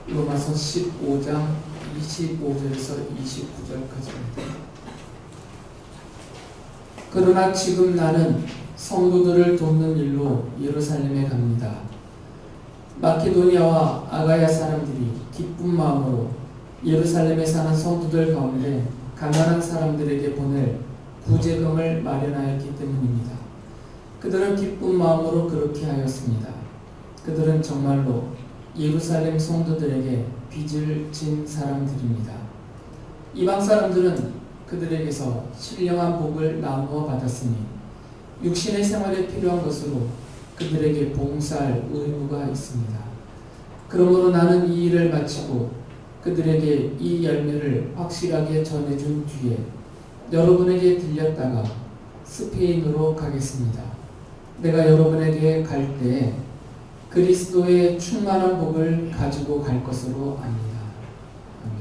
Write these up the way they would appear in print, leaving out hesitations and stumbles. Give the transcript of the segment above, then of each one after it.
로마서 15장 25절에서 29절까지입니다. 그러나 지금 나는 성도들을 돕는 일로 예루살렘에 갑니다. 마케도니아와 아가야 사람들이 기쁜 마음으로 예루살렘에 사는 성도들 가운데 가난한 사람들에게 보낼 구제금을 마련하였기 때문입니다. 그들은 기쁜 마음으로 그렇게 하였습니다. 그들은 정말로 예루살렘 성도들에게 빚을 진 사람들입니다. 이방 사람들은 그들에게서 신령한 복을 나누어 받았으니 육신의 생활에 필요한 것으로 그들에게 봉사할 의무가 있습니다. 그러므로 나는 이 일을 마치고 그들에게 이 열매를 확실하게 전해준 뒤에 여러분에게 들렸다가 스페인으로 가겠습니다. 내가 여러분에게 갈 때에 그리스도의 충만한 복을 가지고 갈 것으로 압니다. 아멘.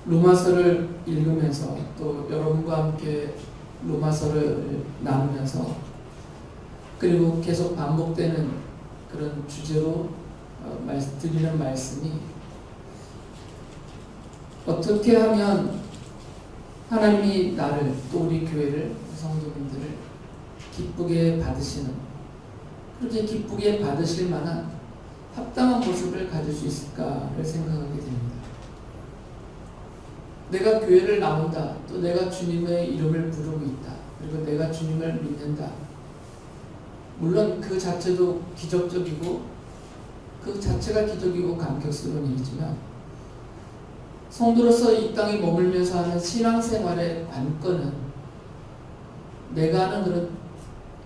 로마서를 읽으면서 또 여러분과 함께 로마서를 나누면서 그리고 계속 반복되는 그런 주제로 드리는 말씀이 어떻게 하면 하나님이 나를 또 우리 교회를 성도님들을 기쁘게 받으시는 그렇게 기쁘게 받으실 만한 합당한 모습을 가질 수 있을까를 생각하게 됩니다. 내가 교회를 나온다. 또 내가 주님의 이름을 부르고 있다. 그리고 내가 주님을 믿는다. 물론 그 자체도 기적적이고 그 자체가 기적이고 감격스러운 일이지만 성도로서 이 땅에 머물면서 하는 신앙생활의 관건은 내가 하는 그런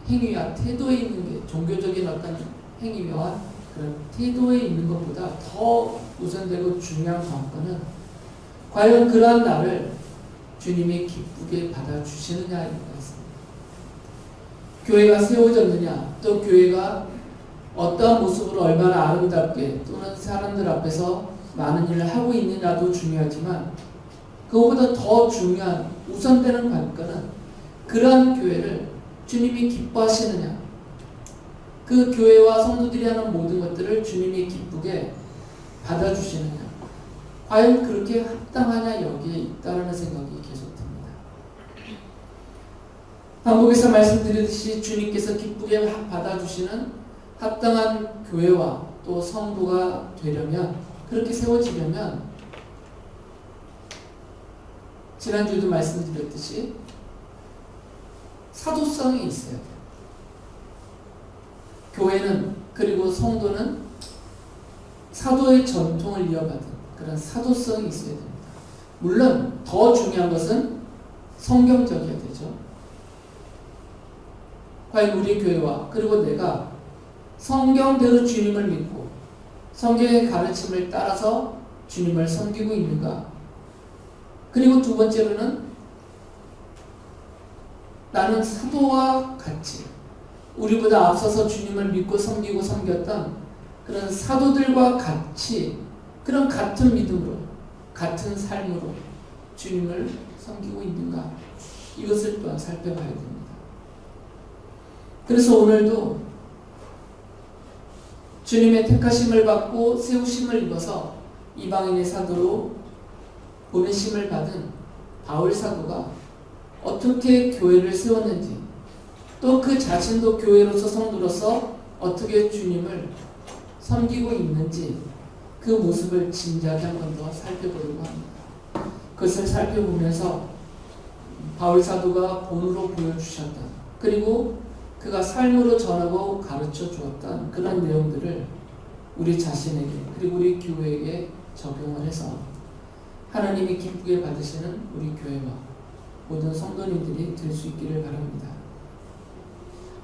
행위와 태도에 있는 게 종교적인 어떤 행위와 그런 태도에 있는 것보다 더 우선되고 중요한 관건은 과연 그러한 나를 주님이 기쁘게 받아주시느냐에 있습니다. 교회가 세워졌느냐, 또 교회가 어떠한 모습으로 얼마나 아름답게 또는 사람들 앞에서 많은 일을 하고 있느냐도 중요하지만 그것보다 더 중요한 우선되는 관건은 그러한 교회를 주님이 기뻐하시느냐, 그 교회와 성도들이 하는 모든 것들을 주님이 기쁘게 받아주시느냐, 과연 그렇게 합당하냐 여기에 있다라는 생각이 계속 듭니다. 한국에서 말씀드렸듯이 주님께서 기쁘게 받아주시는 합당한 교회와 또 성도가 되려면, 그렇게 세워지려면 지난주에도 말씀드렸듯이 사도성이 있어야 돼요. 교회는 그리고 성도는 사도의 전통을 이어받은 그런 사도성이 있어야 됩니다. 물론 더 중요한 것은 성경적이어야 되죠. 과연 우리 교회와 그리고 내가 성경대로 주님을 믿고 성경의 가르침을 따라서 주님을 섬기고 있는가? 그리고 두 번째로는 나는 사도와 같이 우리보다 앞서서 주님을 믿고 섬기고 섬겼던 그런 사도들과 같이 그런 같은 믿음으로 같은 삶으로 주님을 섬기고 있는가? 이것을 또한 살펴봐야 됩니다. 그래서 오늘도 주님의 택하심을 받고 세우심을 입어서 이방인의 사도로 보내심을 받은 바울 사도가 어떻게 교회를 세웠는지, 또 그 자신도 교회로서 성도로서 어떻게 주님을 섬기고 있는지 그 모습을 진지하게 한 번 더 살펴보려고 합니다. 그것을 살펴보면서 바울 사도가 본으로 보여주셨던, 그리고 그가 삶으로 전하고 가르쳐 주었던 그런 내용들을 우리 자신에게 그리고 우리 교회에게 적용을 해서 하나님이 기쁘게 받으시는 우리 교회와 모든 성도님들이 될 수 있기를 바랍니다.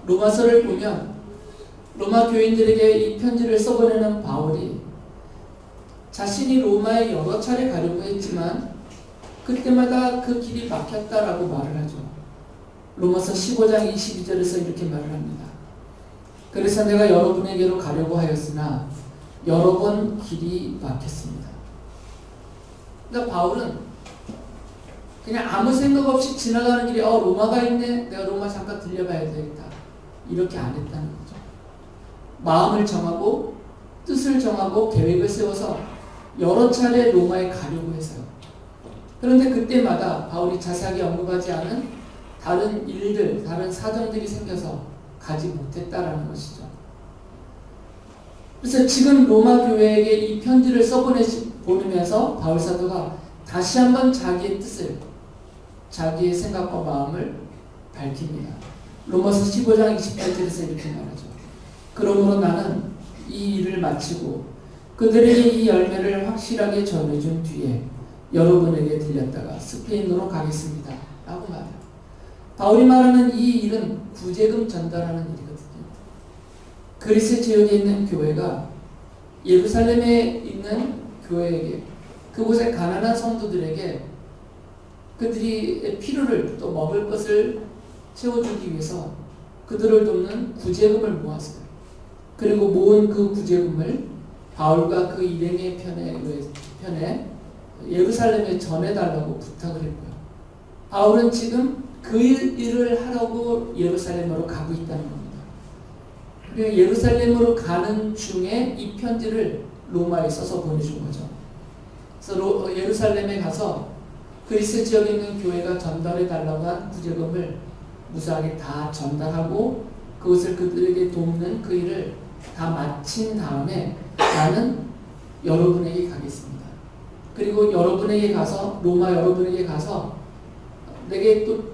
로마서를 보면 로마 교인들에게 이 편지를 써보내는 바울이 자신이 로마에 여러 차례 가려고 했지만 그때마다 그 길이 막혔다라고 말을 하죠. 로마서 15장 22절에서 이렇게 말을 합니다. 그래서 내가 여러분에게로 가려고 하였으나 여러 번 길이 막혔습니다. 그러니까 바울은 그냥 아무 생각 없이 지나가는 길에 로마가 있네, 내가 로마 잠깐 들려봐야 되겠다, 이렇게 안 했다는 거죠. 마음을 정하고 뜻을 정하고 계획을 세워서 여러 차례 로마에 가려고 했어요. 그런데 그때마다 바울이 자세하게 언급하지 않은 다른 일들, 다른 사정들이 생겨서 가지 못했다라는 것이죠. 그래서 지금 로마 교회에게 이 편지를 보내면서 바울 사도가 다시 한번 자기의 뜻을, 자기의 생각과 마음을 밝힙니다. 로마서 15장 28절에서 이렇게 말하죠. 그러므로 나는 이 일을 마치고 그들에게 이 열매를 확실하게 전해준 뒤에 여러분에게 들렸다가 스페인으로 가겠습니다. 라고 말해요. 바울이 말하는 이 일은 구제금 전달하는 일이거든요. 그리스 지역에 있는 교회가 예루살렘에 있는 교회에게, 그곳의 가난한 성도들에게 그들이 필요를 또 먹을 것을 채워주기 위해서 그들을 돕는 구제금을 모았어요. 그리고 모은 그 구제금을 바울과 그 일행의 편에 예루살렘에 전해달라고 부탁을 했고요. 바울은 지금 그 일을 하려고 예루살렘으로 가고 있다는 겁니다. 그리고 예루살렘으로 가는 중에 이 편지를 로마에 써서 보내준 거죠. 그래서 예루살렘에 가서 그리스 지역에 있는 교회가 전달해 달라고 한 구제금을 무사하게 다 전달하고 그것을 그들에게 돕는 그 일을 다 마친 다음에 나는 여러분에게 가겠습니다. 그리고 여러분에게 가서, 로마 여러분에게 가서 내게 또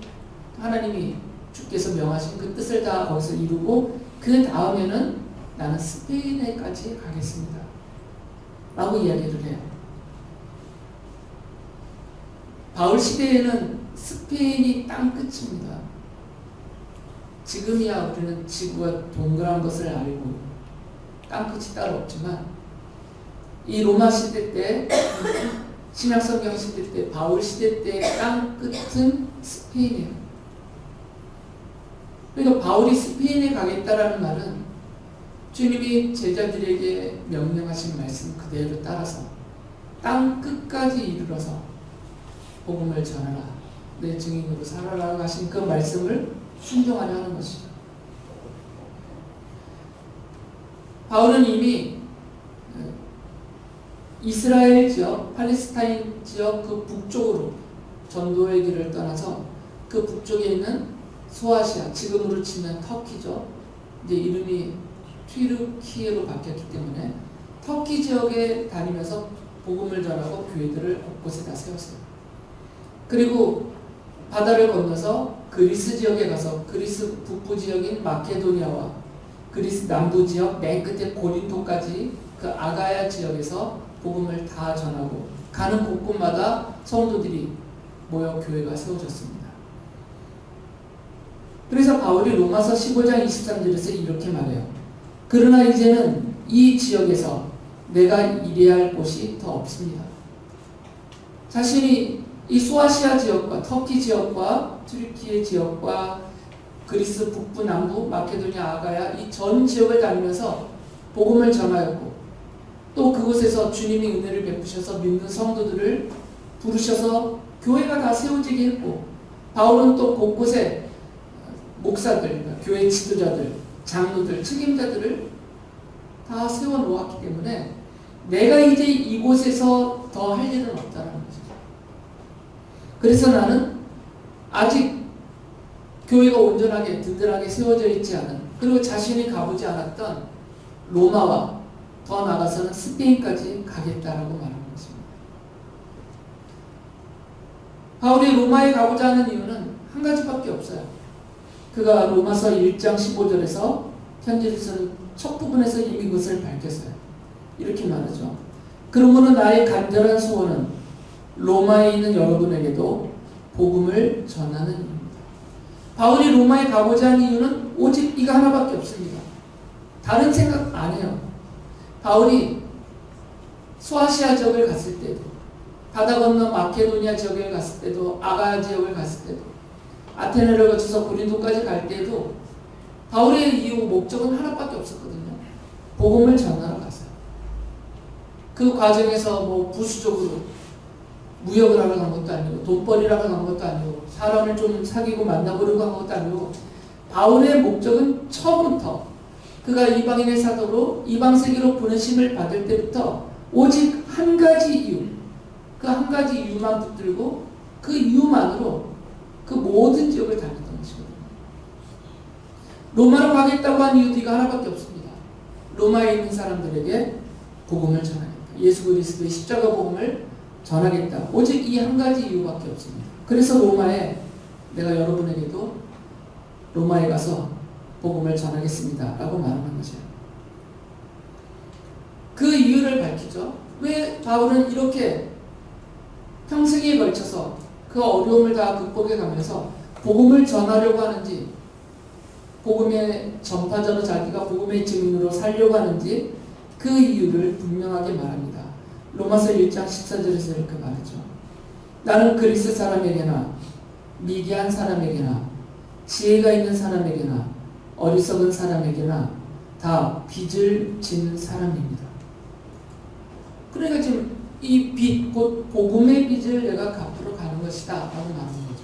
하나님이 주께서 명하신 그 뜻을 다 거기서 이루고 그 다음에는 나는 스페인에까지 가겠습니다. 라고 이야기를 해요. 바울 시대에는 스페인이 땅 끝입니다. 지금이야 우리는 지구가 동그란 것을 알고 땅 끝이 따로 없지만 이 로마 시대 때, 신약성경 시대 때, 바울 시대 때 땅 끝은 스페인이에요. 그러니까 바울이 스페인에 가겠다라는 말은 주님이 제자들에게 명령하신 말씀 그대로 따라서 땅 끝까지 이르러서 복음을 전하라, 내 증인으로 살아라 하신 그 말씀을 순종하려 하는 것이죠. 바울은 이미 이스라엘 지역, 팔레스타인 지역 그 북쪽으로 전도의 길을 떠나서 그 북쪽에 있는 소아시아, 지금으로 치면 터키죠. 이제 이름이 튀르키예로 바뀌었기 때문에 터키 지역에 다니면서 복음을 전하고 교회들을 곳곳에 다 세웠어요. 그리고 바다를 건너서 그리스 지역에 가서 그리스 북부 지역인 마케도니아와 그리스 남부 지역 맨 끝에 고린도까지 그 아가야 지역에서 복음을 다 전하고 가는 곳곳마다 성도들이 모여 교회가 세워졌습니다. 그래서 바울이 로마서 15장 23절에서 이렇게 말해요. 그러나 이제는 이 지역에서 내가 일해야 할 곳이 더 없습니다. 자신이 이 소아시아 지역과 터키 지역과 튀르키예 지역과 그리스 북부 남부 마케도니아 아가야 이 전 지역을 다니면서 복음을 전하였고 또 그곳에서 주님이 은혜를 베푸셔서 믿는 성도들을 부르셔서 교회가 다 세워지게 했고 바울은 또 곳곳에 목사들, 교회 지도자들, 장로들, 책임자들을 다 세워놓았기 때문에 내가 이제 이곳에서 더 할 일은 없다는 거죠. 그래서 나는 아직 교회가 온전하게 든든하게 세워져 있지 않은, 그리고 자신이 가보지 않았던 로마와 더 나아가서는 스페인까지 가겠다라고 말하는 것입니다. 바울이 로마에 가고자 하는 이유는 한 가지밖에 없어요. 그가 로마서 1장 15절에서 편지에서는 첫 부분에서 이미 그것을 밝혔어요. 이렇게 말하죠. 그러므로 나의 간절한 소원은 로마에 있는 여러분에게도 복음을 전하는 일입니다. 바울이 로마에 가고자 하는 이유는 오직 이거 하나밖에 없습니다. 다른 생각 안 해요. 바울이 소아시아 지역을 갔을 때도, 바다 건너 마케도니아 지역을 갔을 때도, 아가야 지역을 갔을 때도, 아테네를 거쳐서 고린도까지 갈 때도 바울의 이유 목적은 하나밖에 없었거든요. 복음을 전하러 갔어요. 그 과정에서 뭐 부수적으로 무역을 하러 간 것도 아니고 돈벌이를 하러 간 것도 아니고 사람을 좀 사귀고 만나보려고 한 것도 아니고 바울의 목적은 처음부터 그가 이방인의 사도로 이방 세계로 보내심을 받을 때부터 오직 한 가지 이유, 그 한 가지 이유만 붙들고 그 이유만으로 그 모든 지역을 다녔던 것이거든요. 로마로 가겠다고 한 이유도 이거 하나밖에 없습니다. 로마에 있는 사람들에게 복음을 전하겠다. 예수 그리스도의 십자가 복음을 전하겠다. 오직 이 한 가지 이유밖에 없습니다. 그래서 로마에 내가 여러분에게도 로마에 가서 복음을 전하겠습니다 라고 말하는 거죠. 그 이유를 밝히죠. 왜 바울은 이렇게 평생에 걸쳐서 그 어려움을 다 극복해 가면서 복음을 전하려고 하는지, 복음의 전파자로 자기가 복음의 증인으로 살려고 하는지 그 이유를 분명하게 말합니다. 로마서 1장 14절에서 이렇게 말하죠. 나는 그리스 사람에게나 미개한 사람에게나 지혜가 있는 사람에게나 어리석은 사람에게나 다 빚을 지는 사람입니다. 그러니까 지금 이 빚, 곧 복음의 빚을 내가 갚으러 가는 것이다 라고 말하는 거죠.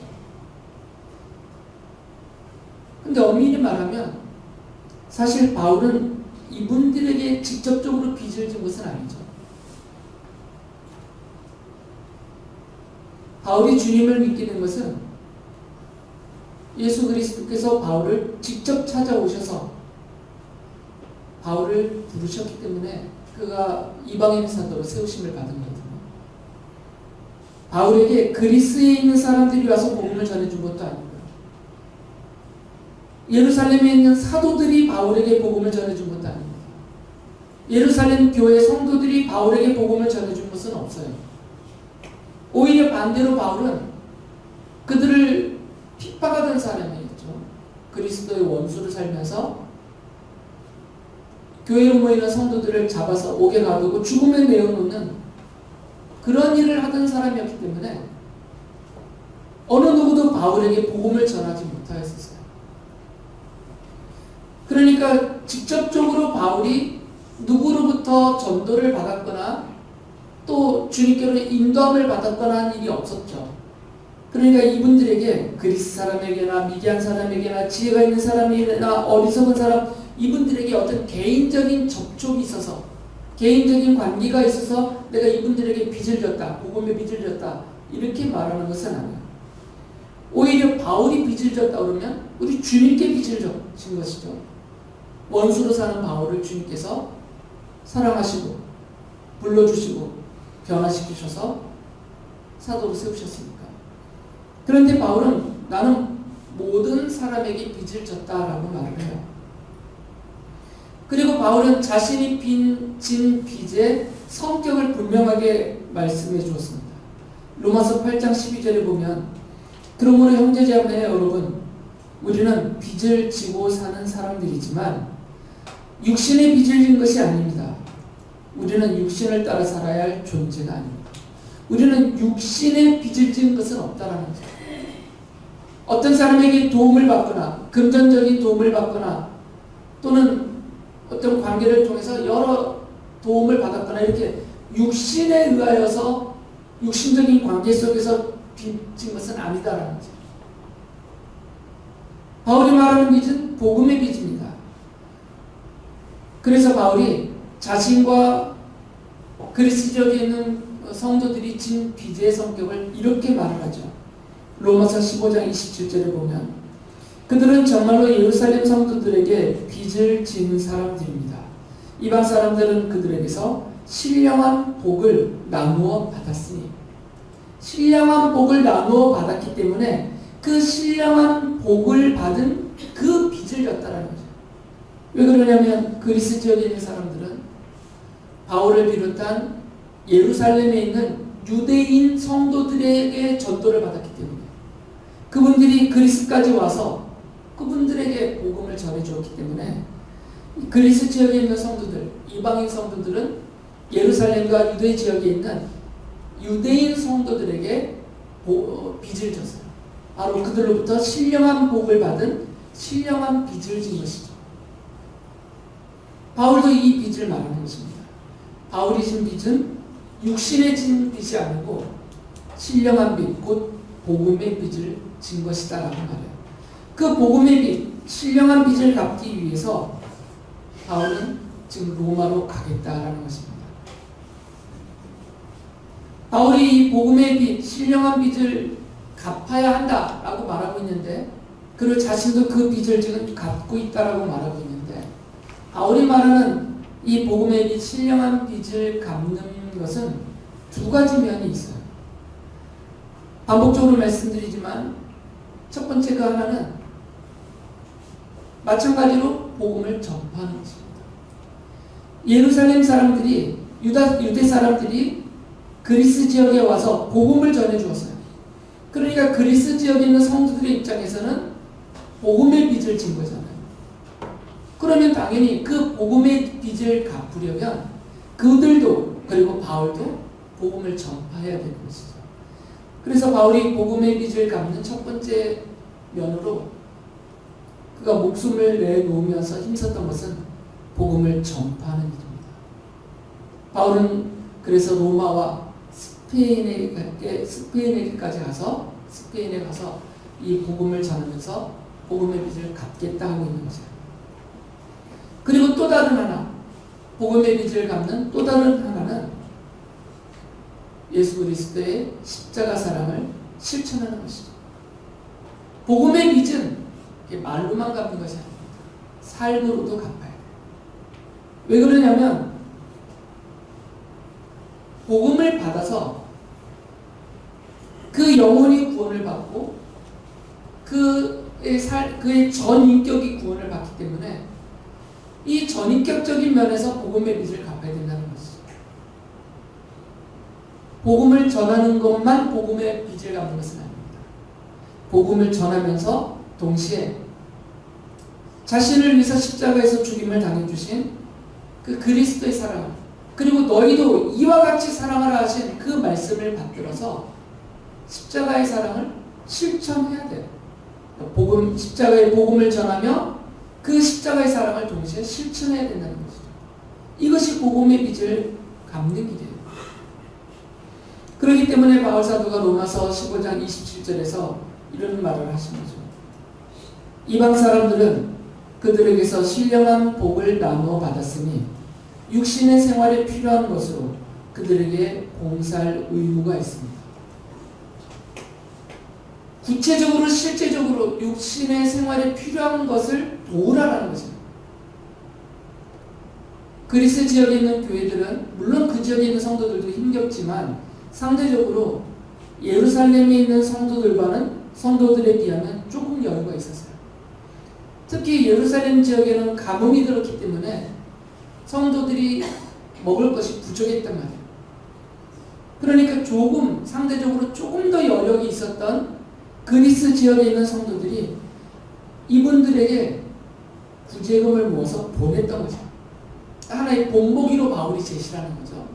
근데 엄밀히 말하면 사실 바울은 이분들에게 직접적으로 빚을 진 것은 아니죠. 바울이 주님을 믿게 된 것은 예수 그리스도께서 바울을 직접 찾아오셔서 바울을 부르셨기 때문에 그가 이방인 사도로 세우심을 받은 거거든요. 바울에게 그리스에 있는 사람들이 와서 복음을 전해준 것도 아니고요. 예루살렘에 있는 사도들이 바울에게 복음을 전해준 것도 아닙니다. 예루살렘 교회 성도들이 바울에게 복음을 전해준 것은 없어요. 오히려 반대로 바울은 그들을 핍박하던 사람이었죠. 그리스도의 원수를 살면서 교회로 모이는 성도들을 잡아서 옥에 가두고 죽음에 내어놓는 그런 일을 하던 사람이었기 때문에 어느 누구도 바울에게 복음을 전하지 못하였었어요. 그러니까 직접적으로 바울이 누구로부터 전도를 받았거나 또 주님께로 인도함을 받았거나 한 일이 없었죠. 그러니까 이분들에게 그리스 사람에게나 미디안 사람에게나 지혜가 있는 사람이나 어리석은 사람, 이분들에게 어떤 개인적인 접촉이 있어서, 개인적인 관계가 있어서 내가 이분들에게 빚을 졌다, 복음의 빚을 졌다 이렇게 말하는 것은 아니에요. 오히려 바울이 빚을 졌다 그러면 우리 주님께 빚을 진 것이죠. 원수로 사는 바울을 주님께서 사랑하시고 불러주시고 변화시키셔서 사도로 세우셨으니까. 그런데 바울은 나는 모든 사람에게 빚을 졌다라고 말을 해요. 그리고 바울은 자신이 진 빚의 성격을 분명하게 말씀해 주었습니다. 로마서 8장 12절에 보면 그러므로 형제자매 여러분, 우리는 빚을 지고 사는 사람들이지만 육신의 빚을 진 것이 아닙니다. 우리는 육신을 따라 살아야 할 존재가 아닙니다. 우리는 육신의 빚을 지은 것은 없다라는 거죠. 어떤 사람에게 도움을 받거나 금전적인 도움을 받거나 또는 어떤 관계를 통해서 여러 도움을 받았거나 이렇게 육신에 의하여서 육신적인 관계 속에서 빚진 것은 아니다라는 거죠. 바울이 말하는 빚은 복음의 빚입니다. 그래서 바울이 자신과 그리스 지역에 있는 성도들이 진 빚의 성격을 이렇게 말을 하죠. 로마서 15장 27절에 보면 그들은 정말로 예루살렘 성도들에게 빚을 지는 사람들입니다. 이방 사람들은 그들에게서 신령한 복을 나누어 받았으니, 신령한 복을 나누어 받았기 때문에 그 신령한 복을 받은 그 빚을 졌다라는 거죠. 왜 그러냐면 그리스 지역에 있는 사람들은 바울을 비롯한 예루살렘에 있는 유대인 성도들에게 전도를 받았기 때문에 그분들이 그리스까지 와서 그분들에게 복음을 전해주었기 때문에 그리스 지역에 있는 성도들, 이방인 성도들은 예루살렘과 유대 지역에 있는 유대인 성도들에게 빚을 졌어요. 바로 그들로부터 신령한 복을 받은 신령한 빚을 진 것이죠. 바울도 이 빚을 말하는 것입니다. 바울이 진 빚은 육신에 진 빚이 아니고 신령한 빚, 곧 복음의 빚을 진 것이다 라고 말해요. 그 복음의 빚, 신령한 빚을 갚기 위해서 바울은 지금 로마로 가겠다라는 것입니다. 바울이 이 복음의 빚, 신령한 빚을 갚아야 한다라고 말하고 있는데, 그리고 자신도 그 빚을 지금 갚고 있다라고 말하고 있는데, 바울이 말하는 이 복음의 빚, 신령한 빚을 갚는 것은 두 가지 면이 있어요. 반복적으로 말씀드리지만 첫 번째 그 하나는 마찬가지로 복음을 전파하는 것입니다. 예루살렘 사람들이, 유대 사람들이 그리스 지역에 와서 복음을 전해주었어요. 그러니까 그리스 지역에 있는 성도들의 입장에서는 복음의 빚을 진 거잖아요. 그러면 당연히 그 복음의 빚을 갚으려면 그들도, 그리고 바울도 복음을 전파해야 되는 것이죠. 그래서 바울이 복음의 빚을 갚는 첫 번째 면으로 그가 목숨을 내놓으면서 힘썼던 것은 복음을 전파하는 일입니다. 바울은 그래서 로마와 스페인에까지 가서 스페인에 가서 이 복음을 전하면서 복음의 빚을 갚겠다 하고 있는 거죠. 그리고 또 다른 하나, 복음의 빚을 갚는 또 다른 하나는 예수 그리스도의 십자가 사랑을 실천하는 것이죠. 복음의 빚은 말로만 갚는 것이 아닙니다. 삶으로도 갚아야 돼요. 왜 그러냐면 복음을 받아서 그 영혼이 구원을 받고 그의 전인격이 구원을 받기 때문에 이 전인격적인 면에서 복음의 빚을 갚아야 된다는 것이죠. 복음을 전하는 것만 복음의 빚을 갚는 것은 아닙니다. 복음을 전하면서 동시에 자신을 위해서 십자가에서 죽임을 당해주신 그 그리스도의 사랑, 그리고 너희도 이와 같이 사랑하라 하신 그 말씀을 받들어서 십자가의 사랑을 실천해야 돼요. 십자가의 복음을 전하며 그 십자가의 사랑을 동시에 실천해야 된다는 것이죠. 이것이 복음의 빚을 갚는 길이에요. 그렇기 때문에 바울 사도가 로마서 15장 27절에서 이런 말을 하신 거죠. 이방 사람들은 그들에게서 신령한 복을 나누어 받았으니 육신의 생활에 필요한 것으로 그들에게 봉사할 의무가 있습니다. 구체적으로 실제적으로 육신의 생활에 필요한 것을 도우라라는 거죠. 그리스 지역에 있는 교회들은 물론 그 지역에 있는 성도들도 힘겹지만 상대적으로 예루살렘에 있는 성도들에 비하면 조금 여유가 있었어요. 특히 예루살렘 지역에는 가뭄이 들었기 때문에 성도들이 먹을 것이 부족했단 말이에요. 그러니까 상대적으로 조금 더 여력이 있었던 그리스 지역에 있는 성도들이 이분들에게 구제금을 모아서 보냈던 거죠. 하나의 본보기로 바울이 제시하는 거죠.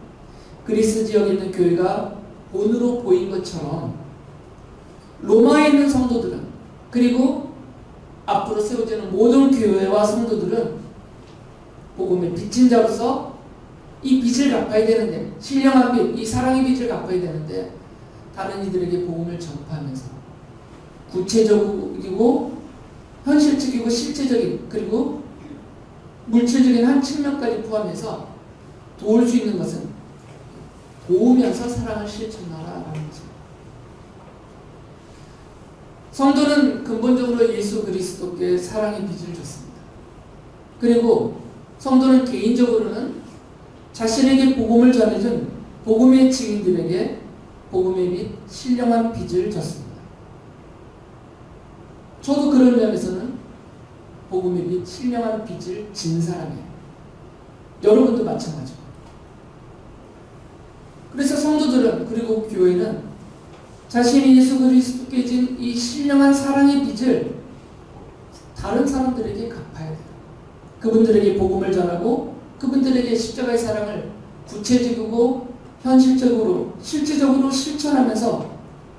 그리스 지역에 있는 교회가 본으로 보인 것처럼 로마에 있는 성도들은, 그리고 앞으로 세워지는 모든 교회와 성도들은 복음의 빚진 자로서 이 빚을 갚아야 되는데, 신령한 빚, 이 사랑의 빚을 갚아야 되는데 다른 이들에게 복음을 전파하면서 구체적이고 현실적이고 실제적인, 그리고 물질적인 한 측면까지 포함해서 도울 수 있는 것은 도우면서 사랑을 실천하라라는 거죠. 성도는 근본적으로 예수 그리스도께 사랑의 빚을 줬습니다. 그리고 성도는 개인적으로는 자신에게 복음을 전해준 복음의 증인들에게 복음의 빚, 신령한 빚을 졌습니다. 저도 그런 면에서는 복음의 빚, 신령한 빚을 진 사람이에요. 여러분도 마찬가지고. 그래서 성도들은, 그리고 교회는 자신이 예수 그리스도께 진 이 신령한 사랑의 빚을 다른 사람들에게 갚아야 돼요. 그분들에게 복음을 전하고 그분들에게 십자가의 사랑을 구체적이고 현실적으로, 실제적으로 실천하면서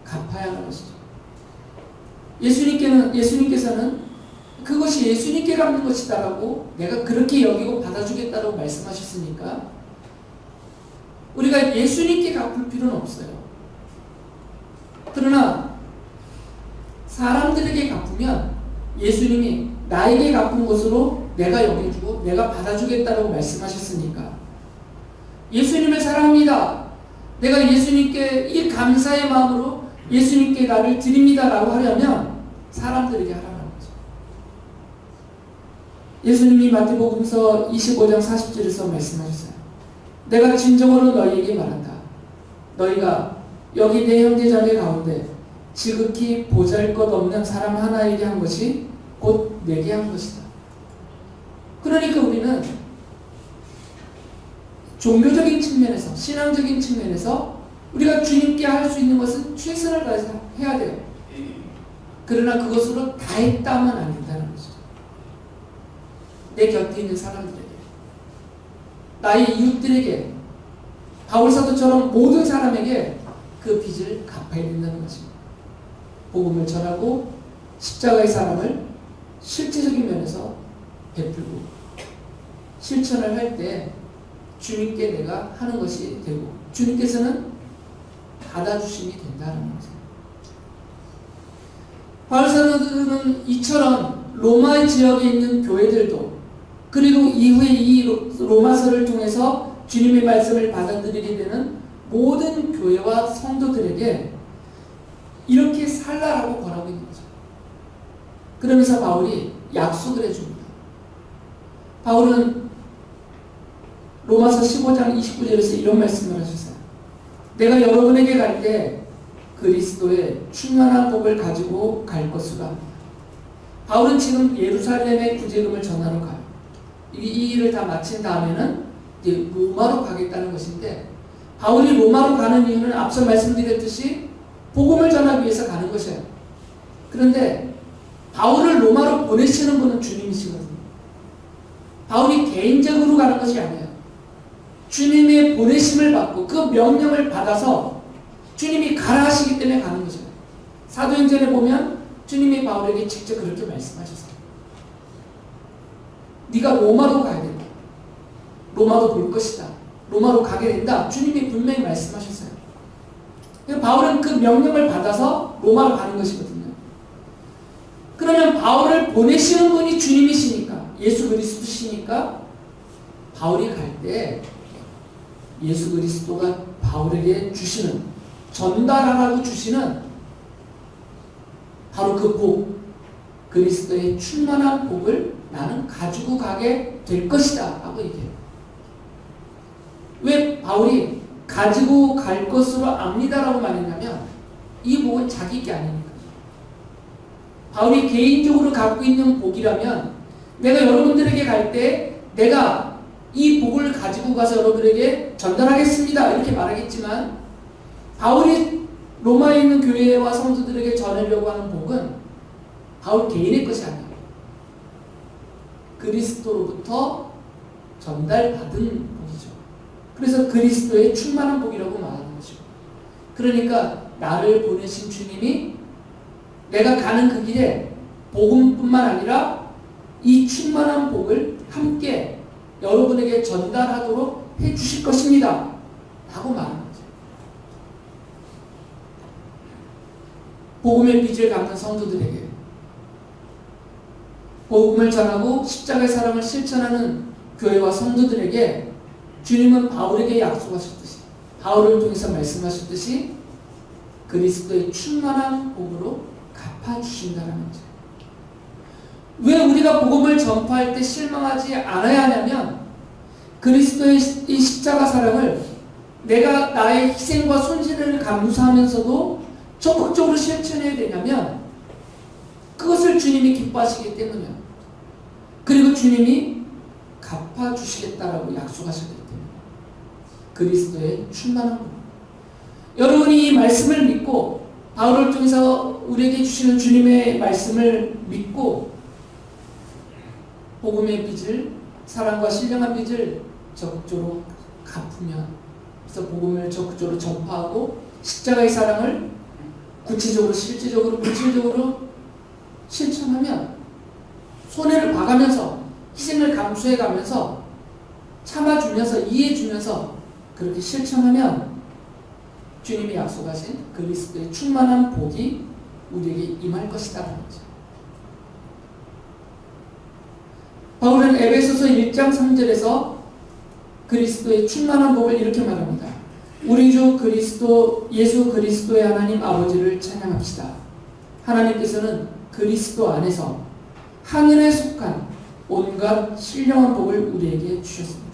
갚아야 하는 것이죠. 예수님께서는 그것이 예수님께 갚는 것이다라고, 내가 그렇게 여기고 받아주겠다라고 말씀하셨으니까 우리가 예수님께 갚을 필요는 없어요. 그러나 사람들에게 갚으면 예수님이 나에게 갚은 것으로 내가 여겨주고 내가 받아주겠다라고 말씀하셨으니까 예수님을 사랑합니다. 내가 예수님께 이 감사의 마음으로 예수님께 나를 드립니다라고 하려면 사람들에게 하라는 거죠. 예수님이 마태복음서 25장 40절에서 말씀하셨어요. 내가 진정으로 너희에게 말한다. 너희가 여기 내 형제자매 가운데 지극히 보잘것없는 사람 하나에게 한 것이 곧 내게 한 것이다. 그러니까 우리는 종교적인 측면에서, 신앙적인 측면에서 우리가 주님께 할 수 있는 것은 최선을 다해서 해야 돼요. 그러나 그것으로 다 했다면 안 된다는 거죠. 내 곁에 있는 사람들에게, 나의 이웃들에게, 바울사도처럼 모든 사람에게 그 빚을 갚아야 된다는 것입니다. 복음을 전하고 십자가의 사랑을 실제적인 면에서 베풀고 실천을 할 때 주님께 내가 하는 것이 되고 주님께서는 받아주심이 된다는 거죠. 바울사도는 이처럼 로마 지역에 있는 교회들도 그리고 이후에 이 로마서를 통해서 주님의 말씀을 받아들이게 되는 모든 교회와 성도들에게 이렇게 살라라고 권하고 있는 거죠. 그러면서 바울이 약속을 해줍니다. 바울은 로마서 15장 29절에서 이런 말씀을 하셨어요. 내가 여러분에게 갈 때 그리스도의 충만한 복을 가지고 갈 것이라. 바울은 지금 예루살렘의 구제금을 전하러 가요. 이 일을 다 마친 다음에는 이제 로마로 가겠다는 것인데, 바울이 로마로 가는 이유는 앞서 말씀드렸듯이 복음을 전하기 위해서 가는 것이에요. 그런데 바울을 로마로 보내시는 분은 주님이시거든요. 바울이 개인적으로 가는 것이 아니에요. 주님의 보내심을 받고 그 명령을 받아서 주님이 가라 하시기 때문에 가는 거죠. 사도행전에 보면 주님이 바울에게 직접 그렇게 말씀하셨어요. 네가 로마로 가야 된다. 로마로 볼 것이다. 로마로 가게 된다. 주님이 분명히 말씀하셨어요. 바울은 그 명령을 받아서 로마로 가는 것이거든요. 그러면 바울을 보내시는 분이 주님이시니까, 예수 그리스도시니까 바울이 갈 때 예수 그리스도가 바울에게 주시는, 전달하라고 주시는 바로 그 복, 그리스도의 충만한 복을 나는 가지고 가게 될 것이다 하고 얘기해요. 왜 바울이 가지고 갈 것으로 압니다라고 말했냐면 이 복은 자기 게 아니니까. 바울이 개인적으로 갖고 있는 복이라면 내가 여러분들에게 갈 때 내가 이 복을 가지고 가서 여러분에게 전달하겠습니다 이렇게 말하겠지만, 바울이 로마에 있는 교회와 성도들에게 전하려고 하는 복은 바울 개인의 것이 아니에요. 그리스도로부터 전달받은 복이죠. 그래서 그리스도의 충만한 복이라고 말하는 것이고, 그러니까 나를 보내신 주님이 내가 가는 그 길에 복음뿐만 아니라 이 충만한 복을 함께 여러분에게 전달하도록 해주실 것입니다 라고 말하는 거죠. 복음의 빚을 갚는 성도들에게, 복음을 전하고 십자가의 사랑을 실천하는 교회와 성도들에게 주님은 바울에게 약속하셨듯이, 바울을 통해서 말씀하셨듯이 그리스도의 충만한 복으로 갚아주신다는 거죠. 왜 우리가 복음을 전파할 때 실망하지 않아야 하냐면, 그리스도의 이 십자가 사랑을 내가 나의 희생과 손실을 감수하면서도 적극적으로 실천해야 되냐면 그것을 주님이 기뻐하시기 때문이에요. 그리고 주님이 갚아주시겠다라고 약속하셨기 때문에 그리스도의 충만한 복. 여러분이 이 말씀을 믿고 바울을 통해서 우리에게 주시는 주님의 말씀을 믿고 복음의 빚을, 사랑과 신령한 빚을 적극적으로 갚으면, 그래서 복음을 적극적으로 전파하고 십자가의 사랑을 구체적으로, 실질적으로, 물질적으로 실천하면, 손해를 봐가면서 희생을 감수해가면서 참아주면서 이해해주면서 그렇게 실천하면 주님이 약속하신 그리스도의 충만한 복이 우리에게 임할 것이다라는 거죠. 바울은 바울은 에베소서 1장 3절에서 그리스도의 충만한 복을 이렇게 말합니다. 우리 주 그리스도 예수 그리스도의 하나님 아버지를 찬양합시다. 하나님께서는 그리스도 안에서 하늘에 속한 온갖 신령한 복을 우리에게 주셨습니다.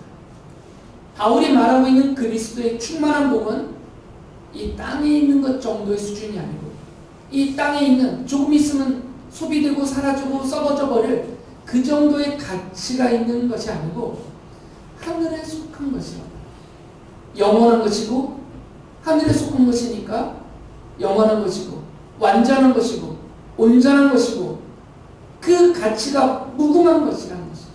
바울이 말하고 있는 그리스도의 충만한 복은 이 땅에 있는 것 정도의 수준이 아니고 이 땅에 있는 조금 있으면 소비되고 사라지고 썩어져 버릴 그 정도의 가치가 있는 것이 아니고 하늘에 속한 것이요. 영원한 것이고 하늘에 속한 것이니까 영원한 것이고 완전한 것이고 온전한 것이고 그 가치가 무궁한 것이라는 것이죠.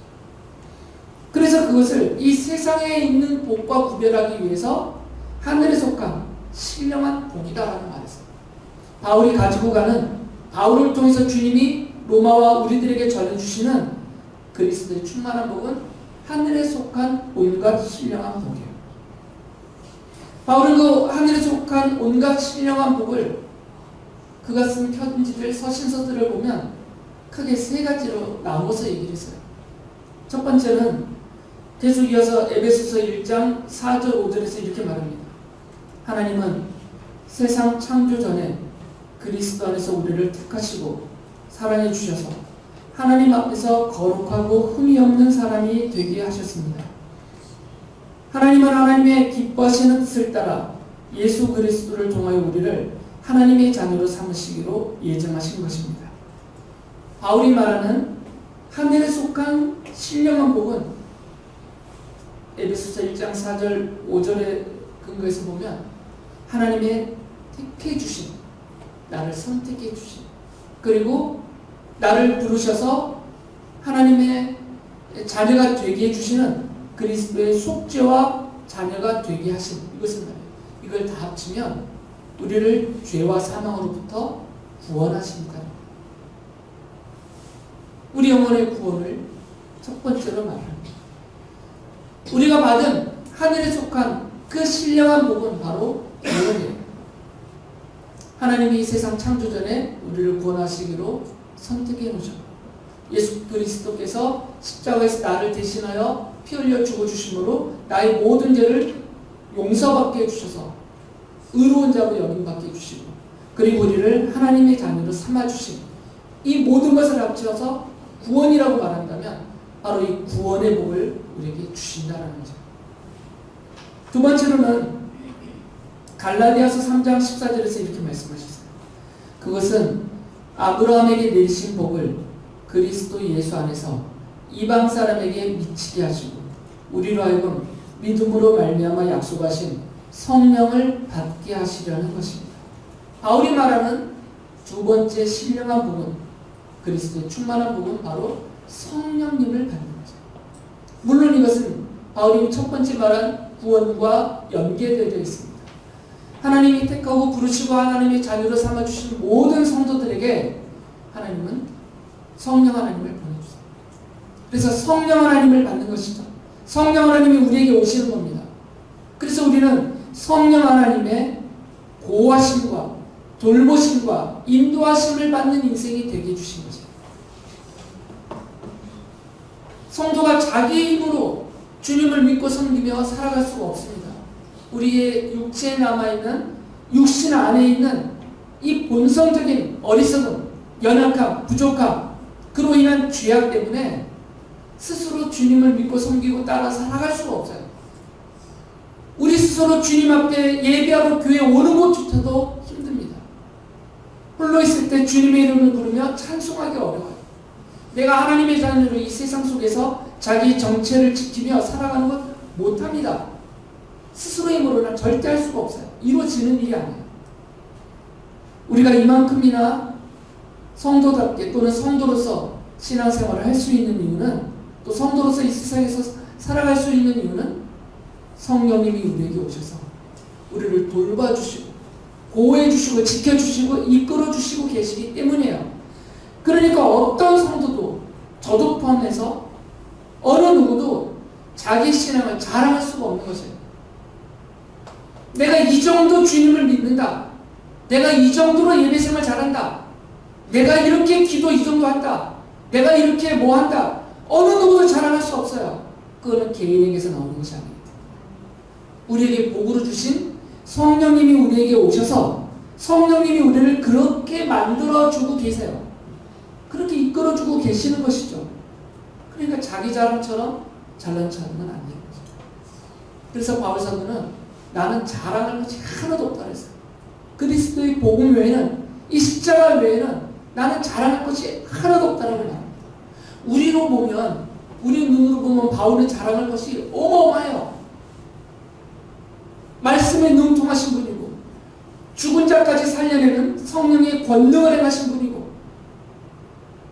그래서 그것을 이 세상에 있는 복과 구별하기 위해서 하늘에 속한 신령한 복이다라는 말이었어요. 바울이 가지고 가는 바울을 통해서 주님이 로마와 우리들에게 전해주시는 그리스도의 충만한 복은 하늘에 속한 온갖 신령한 복이에요. 바울은 그 하늘에 속한 온갖 신령한 복을 그가 쓴 편지들, 서신서들을 보면 크게 세 가지로 나눠서 얘기를 했어요. 첫 번째는 계속 이어서 에베소서 1장 4절 5절에서 이렇게 말합니다. 하나님은 세상 창조 전에 그리스도 안에서 우리를 택하시고 사랑해 주셔서 하나님 앞에서 거룩하고 흠이 없는 사람이 되게 하셨습니다. 하나님은 하나님의 기뻐하시는 뜻을 따라 예수 그리스도를 통하여 우리를 하나님의 자녀로 삼으시기로 예정하신 것입니다. 바울이 말하는 하늘에 속한 신령한 복은 에베소서 1장 4절 5절의 근거에서 보면 하나님의 택해 주신, 나를 선택해 주신, 그리고 나를 부르셔서 하나님의 자녀가 되게 해주시는 그리스도의 속죄와 자녀가 되게 하신 이것을 말해요. 이걸 다 합치면 우리를 죄와 사망으로부터 구원하십니다. 우리 영혼의 구원을 첫 번째로 말합니다. 우리가 받은 하늘에 속한 그 신령한 복은 바로 구원이에요. 하나님이 이 세상 창조 전에 우리를 구원하시기로 선택해 놓으셨고 예수 그리스도께서 십자가에서 나를 대신하여 피 흘려 죽어주심으로 나의 모든 죄를 용서받게 해주셔서 의로운 자로 여김받게 해주시고 그리고 우리를 하나님의 자녀로 삼아주신 이 모든 것을 합쳐서 구원이라고 말한다면 바로 이 구원의 복을 우리에게 주신다는 거죠. 두 번째로는 갈라디아서 3장 14절에서 이렇게 말씀하셨어요. 그것은 아브라함에게 내리신 복을 그리스도 예수 안에서 이방 사람에게 미치게 하시고 우리로 하여금 믿음으로 말미암아 약속하신 성령을 받게 하시려는 것입니다. 바울이 말하는 두 번째 신령한 복은 그리스도의 충만한 복은 바로 성령님을 받는 거죠. 물론 이것은 바울이 첫 번째 말한 구원과 연계되어 있습니다. 하나님이 택하고 부르시고 하나님의 자녀로 삼아주신 모든 성도들에게 하나님은 성령 하나님을 보내주세요. 그래서 성령 하나님을 받는 것이죠. 성령 하나님이 우리에게 오시는 겁니다. 그래서 우리는 성령 하나님의 보호하심과 돌보심과 인도하심을 받는 인생이 되게 해주신 거죠. 성도가 자기 힘으로 주님을 믿고 섬기며 살아갈 수가 없습니다. 우리의 육체에 남아있는 육신 안에 있는 이 본성적인 어리석음, 연약함, 부족함, 그로 인한 죄악 때문에 스스로 주님을 믿고 섬기고 따라 살아갈 수가 없어요. 우리 스스로 주님 앞에 예배하고 교회에 오는 것조차도 힘듭니다. 홀로 있을 때 주님의 이름을 부르며 찬송하기 어려워요. 내가 하나님의 자녀로 이 세상 속에서 자기 정체를 지키며 살아가는 것 못합니다. 스스로의 힘으로는 절대 할 수가 없어요. 이루어지는 일이 아니에요. 우리가 이만큼이나 성도답게 또는 성도로서 신앙생활을 할 수 있는 이유는 또 성도로서 이 세상에서 살아갈 수 있는 이유는 성령님이 우리에게 오셔서 우리를 돌봐주시고 보호해주시고 지켜주시고 이끌어주시고 계시기 때문이에요. 그러니까 어떤 성도도 저도 포함해서 어느 누구도 자기 신앙을 자랑할 수가 없는 것이에요. 내가 이 정도 주님을 믿는다. 내가 이 정도로 예배생활 잘한다. 내가 이렇게 기도 이 정도 한다. 내가 이렇게 뭐 한다. 어느 누구도 자랑할 수 없어요. 그거는 개인에게서 나오는 것이 아닙니다. 우리에게 복으로 주신 성령님이 우리에게 오셔서 성령님이 우리를 그렇게 만들어주고 계세요. 그렇게 이끌어주고 계시는 것이죠. 그러니까 자기 자랑처럼 잘난 척하는 건 아니에요. 그래서 바울 사도는 나는 자랑할 것이 하나도 없다 그랬어요. 그리스도의 복음 외에는, 이 십자가 외에는 나는 자랑할 것이 하나도 없다라고 말합니다. 우리로 보면, 우리 눈으로 보면 바울은 자랑할 것이 어마어마해요. 말씀에 능통하신 분이고 죽은 자까지 살려내는 성령의 권능을 행하신 분이고,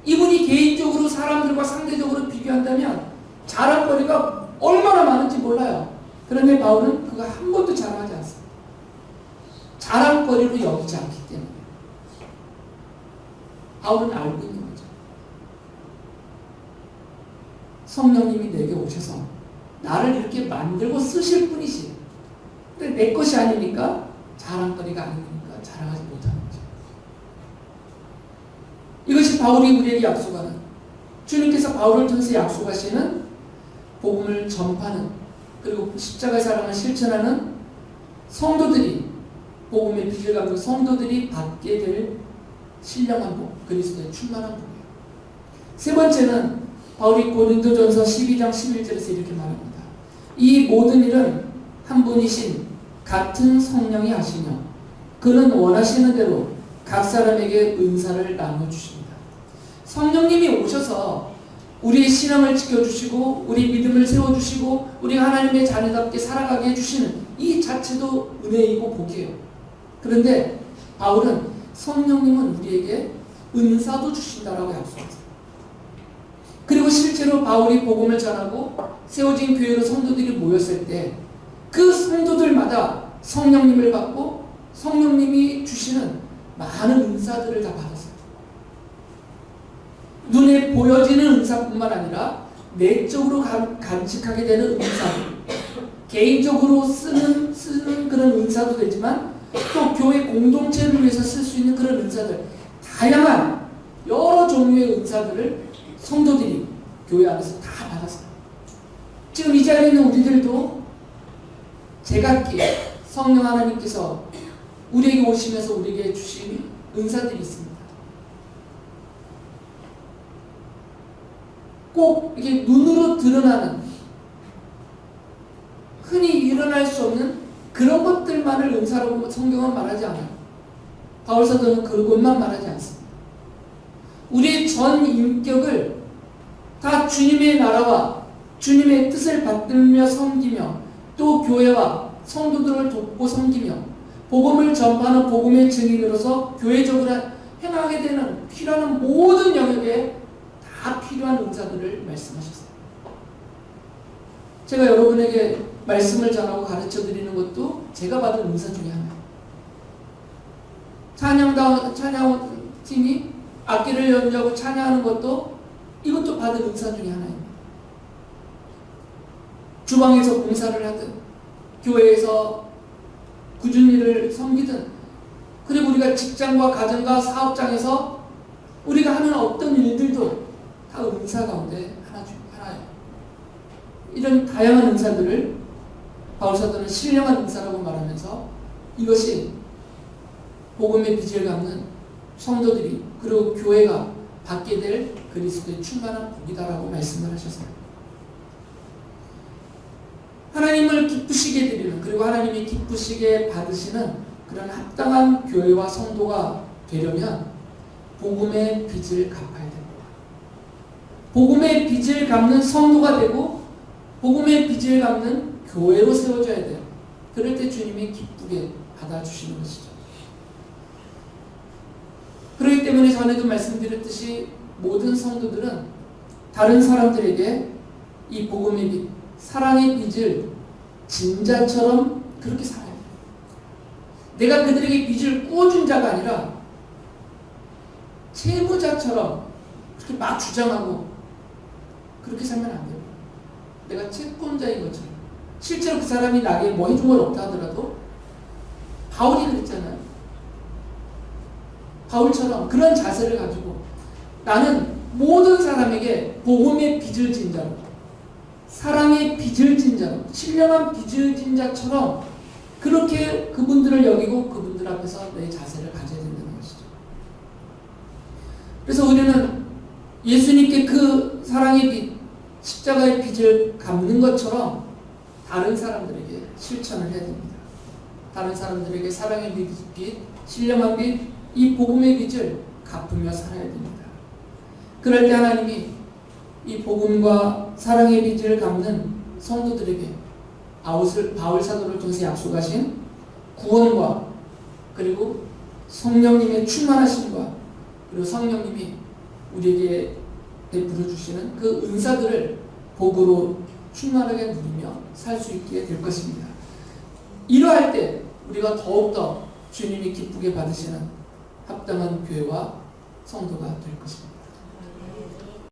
이분이 개인적으로 사람들과 상대적으로 비교한다면 자랑거리가 얼마나 많은지 몰라요. 그런데 바울은 그거 한 번도 자랑하지 않습니다. 자랑거리로 여기지 않기 때문에. 바울은 알고 있는 거죠. 성령님이 내게 오셔서 나를 이렇게 만들고 쓰실 분이지. 근데 내 것이 아니니까, 자랑거리가 아니니까 자랑하지 못하는 거죠. 이것이 바울이 우리에게 약속하는, 주님께서 바울을 통해서 약속하시는 복음을 전파하는, 그리고 십자가의 사랑을 실천하는 성도들이, 복음의 빛을 갖는 성도들이 받게 될 신령한 복, 그리스도의 충만한 복이에요. 세 번째는 바울이 고린도전서 12장 11절에서 이렇게 말합니다. 이 모든 일은 한 분이신 같은 성령이 하시며 그는 원하시는 대로 각 사람에게 은사를 나눠주십니다. 성령님이 오셔서 우리의 신앙을 지켜주시고 우리 믿음을 세워주시고 우리가 하나님의 자녀답게 살아가게 해주시는 이 자체도 은혜이고 복이에요. 그런데 바울은 성령님은 우리에게 은사도 주신다라고 약속했어요. 그리고 실제로 바울이 복음을 전하고 세워진 교회로 성도들이 모였을 때 그 성도들마다 성령님을 받고 성령님이 주시는 많은 은사들을 다 받았어요. 눈에 보여지는 은사뿐만 아니라 내적으로 간직하게 되는 은사들, 개인적으로 쓰는 그런 은사도 되지만 또 교회 공동체를 위해서 쓸 수 있는 그런 은사들, 다양한 여러 종류의 은사들을 성도들이 교회 안에서 다 받았어요. 지금 이 자리에 있는 우리들도 제각기 성령 하나님께서 우리에게 오시면서 우리에게 주신 은사들이 있습니다. 꼭 이게 눈으로 드러나는, 흔히 일어날 수 없는 그런 것들만을 은사라고 성경은 말하지 않아요. 바울 사도는 그것만 말하지 않습니다. 우리의 전 인격을 다 주님의 나라와 주님의 뜻을 받들며 섬기며 또 교회와 성도들을 돕고 섬기며 복음을 전파하는 복음의 증인으로서 교회적으로 행하게 되는 필요한 모든 영역에 다 필요한 은사들을 말씀하셨어요. 제가 여러분에게 말씀을 전하고 가르쳐 드리는 것도 제가 받은 은사 중에 하나예요. 찬양팀이 악기를 연주하고 찬양하는 것도 이것도 받은 은사 중에 하나입니다. 주방에서 봉사를 하든 교회에서 굳은 일을 섬기든 그리고 우리가 직장과 가정과 사업장에서 우리가 하는 어떤 일들도 다 은사 가운데 하나예요. 이런 다양한 은사들을 바울 사도는 신령한 은사라고 말하면서 이것이 복음의 빚을 갚는 성도들이 그리고 교회가 받게 될 그리스도의 충만한 복이다라고 말씀을 하셨어요. 하나님을 기쁘시게 드리는, 그리고 하나님이 기쁘시게 받으시는 그런 합당한 교회와 성도가 되려면 복음의 빚을 갚아야 됩니다. 복음의 빚을 갚는 성도가 되고 복음의 빚을 갚는 교회로 세워져야 돼요. 그럴 때 주님이 기쁘게 받아주시는 것이죠. 그렇기 때문에 전에도 말씀드렸듯이 모든 성도들은 다른 사람들에게 이 복음의 빚, 사랑의 빚을 진자처럼 그렇게 살아야 돼요. 내가 그들에게 빚을 꾸어준 자가 아니라 채무자처럼 그렇게 막 주장하고 그렇게 살면 안 돼요. 내가 채권자인 것처럼. 실제로 그 사람이 나에게 뭐 해준 건 없다 하더라도 바울이 그랬잖아요. 바울처럼 그런 자세를 가지고 나는 모든 사람에게 복음의 빚을 진 자로, 사랑의 빚을 진 자로, 신령한 빚을 진 자처럼 그렇게 그분들을 여기고 그분들 앞에서 내 자세를 가져야 된다는 것이죠. 그래서 우리는 예수님께 그 사랑의 빚, 십자가의 빚을 갚는 것처럼 다른 사람들에게 실천을 해야 됩니다. 다른 사람들에게 사랑의 빚, 신령한 빚, 이 복음의 빚을 갚으며 살아야 됩니다. 그럴 때 하나님이 이 복음과 사랑의 빚을 갚는 성도들에게 바울 사도를 통해서 약속하신 구원과 그리고 성령님의 충만하심과 그리고 성령님이 우리에게 베풀어 주시는 그 은사들을 복으로 충만하게 누리며 살 수 있게 될 것입니다. 이러할 때 우리가 더욱더 주님이 기쁘게 받으시는 합당한 교회와 성도가 될 것입니다.